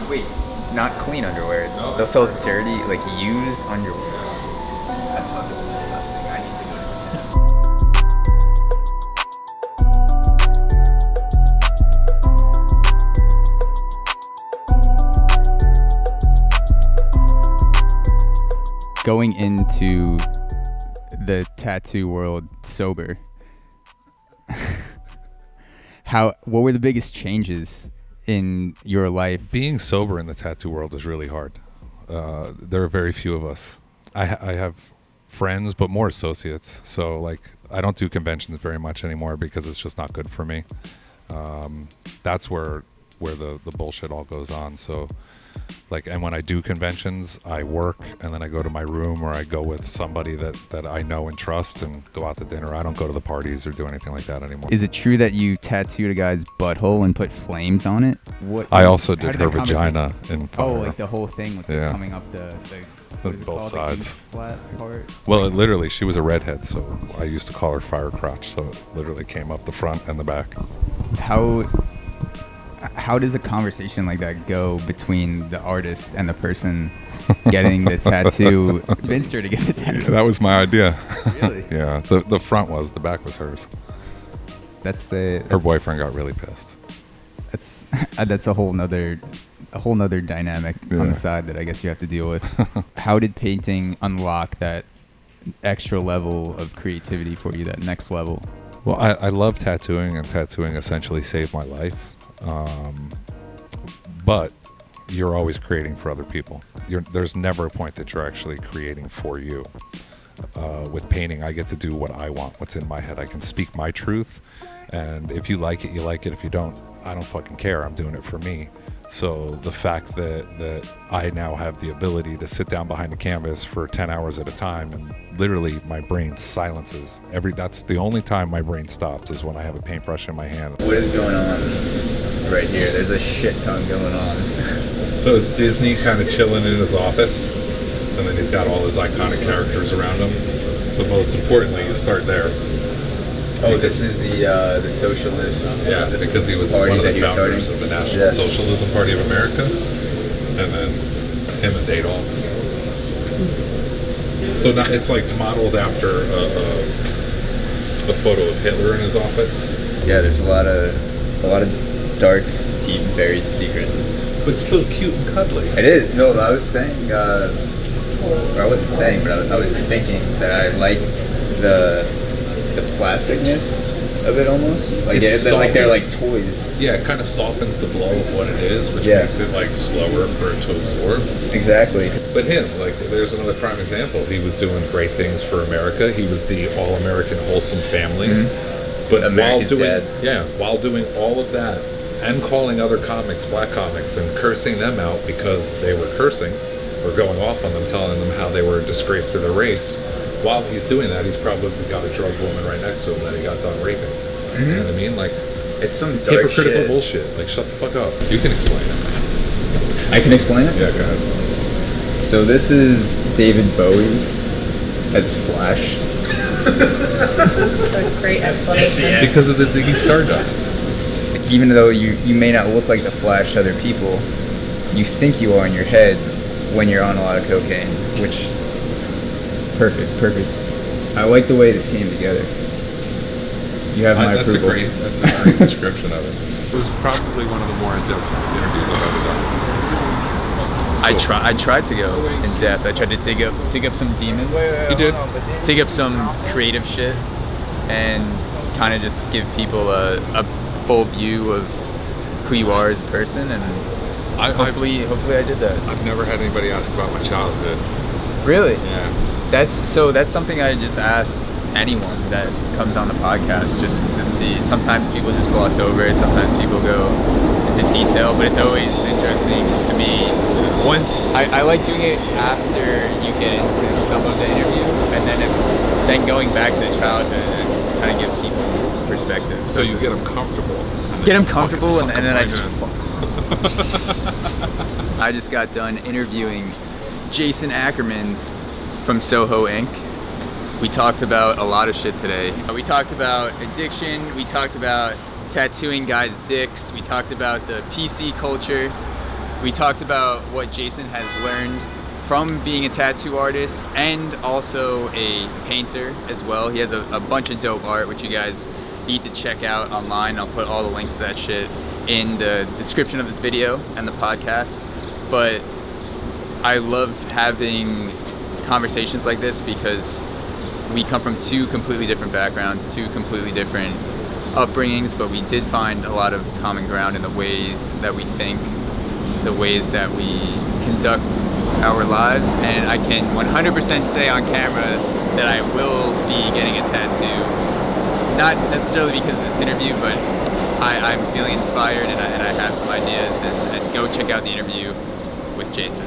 Wait, not clean underwear. No, They'll sell dirty, like used underwear. That's fucking disgusting. I need to go to Going into the tattoo world sober, what were the biggest changes in your life? Being sober in the tattoo world is really hard. There are very few of us. I have friends, but more associates. So like, I don't do conventions very much anymore because it's just not good for me. That's where the bullshit all goes on. So like, and when I do conventions, I work and then I go to my room, or I go with somebody that I know and trust and go out to dinner. I don't go to the parties or do anything like that anymore. Is it true that you tattooed a guy's butthole and put flames on it? I also did her vagina in fire. Oh, like the whole thing was coming up the both sides. The flat part? Well, literally, she was a redhead, so I used to call her fire crotch. So it literally came up the front and the back. How does a conversation like that go between the artist and the person getting the tattoo? Convinced her to get the tattoo. Yeah, that was my idea. Really? Yeah. The front was, the back was hers. Her boyfriend got really pissed. That's a whole nother dynamic on the side that I guess you have to deal with. How did painting unlock that extra level of creativity for you, that next level? Well, I love tattooing, and tattooing essentially saved my life. But you're always creating for other people. There's never a point that you're actually creating for you. With painting, I get to do what I want, what's in my head. I can speak my truth, and if you like it, you like it. If you don't, I don't fucking care. I'm doing it for me. So the fact that I now have the ability to sit down behind a canvas for 10 hours at a time, and literally my brain silences. That's the only time my brain stops, is when I have a paintbrush in my hand. What is going on right here? There's a shit ton going on. So it's Disney kind of chilling in his office, and then he's got all his iconic characters around him. But most importantly, you start there. Oh, this is the socialist. Yeah, because he was one of the founders of the National Socialism Party of America, and then him as Adolf. So now it's like modeled after a photo of Hitler in his office. Yeah, there's a lot of dark, deep, buried secrets. But still cute and cuddly. It is. No, I was saying, or I wasn't saying, but I was thinking that I like the plasticness of it almost. Like they're like toys. Yeah, it kind of softens the blow of what it is, which makes it like slower for it to absorb. Exactly. But him, like, there's another prime example. He was doing great things for America. He was the all-American wholesome family. Mm-hmm. But while doing all of that and calling other comics black comics and cursing them out because they were cursing or going off on them, telling them how they were a disgrace to their race. While he's doing that, he's probably got a drug woman right next to him that he got done raping. Mm-hmm. You know what I mean? Like, it's some dark hypocritical bullshit. Like, shut the fuck up. You can explain it. I can explain it? Yeah, go ahead. So this is David Bowie as Flash. That's a great explanation. Yeah. Because of the Ziggy Stardust. Even though you may not look like the Flash to other people, you think you are in your head when you're on a lot of cocaine, which... Perfect. I like the way this came together. You have my approval. That's a great description of it. It was probably one of the more in-depth interviews I've ever done. Cool. I tried to go in depth. I tried to dig up some demons. You did? Dig up some creative shit and kind of just give people a full view of who you are as a person, and hopefully I did that. I've never had anybody ask about my childhood. Really? Yeah. That's something I just ask anyone that comes on the podcast, just to see. Sometimes people just gloss over it, sometimes people go into detail, but it's always interesting to me. Once I like doing it after you get into some of the interview, and then going back to the childhood, and kind of gives people perspective. So you get them comfortable. And then I just I just got done interviewing Jason Ackerman from SOHO Ink. We talked about a lot of shit today. We talked about addiction, we talked about tattooing guys' dicks, we talked about the PC culture, We talked about what Jason has learned from being a tattoo artist and also a painter as well. He has a bunch of dope art, which you guys need to check out online. I'll put all the links to that shit in the description of this video and the podcast. But I love having conversations like this because we come from two completely different backgrounds, two completely different upbringings, but we did find a lot of common ground in the ways that we think, the ways that we conduct our lives. And I can 100% say on camera that I will be getting a tattoo, not necessarily because of this interview, but I'm feeling inspired and I have some ideas, and go check out the interview with Jason.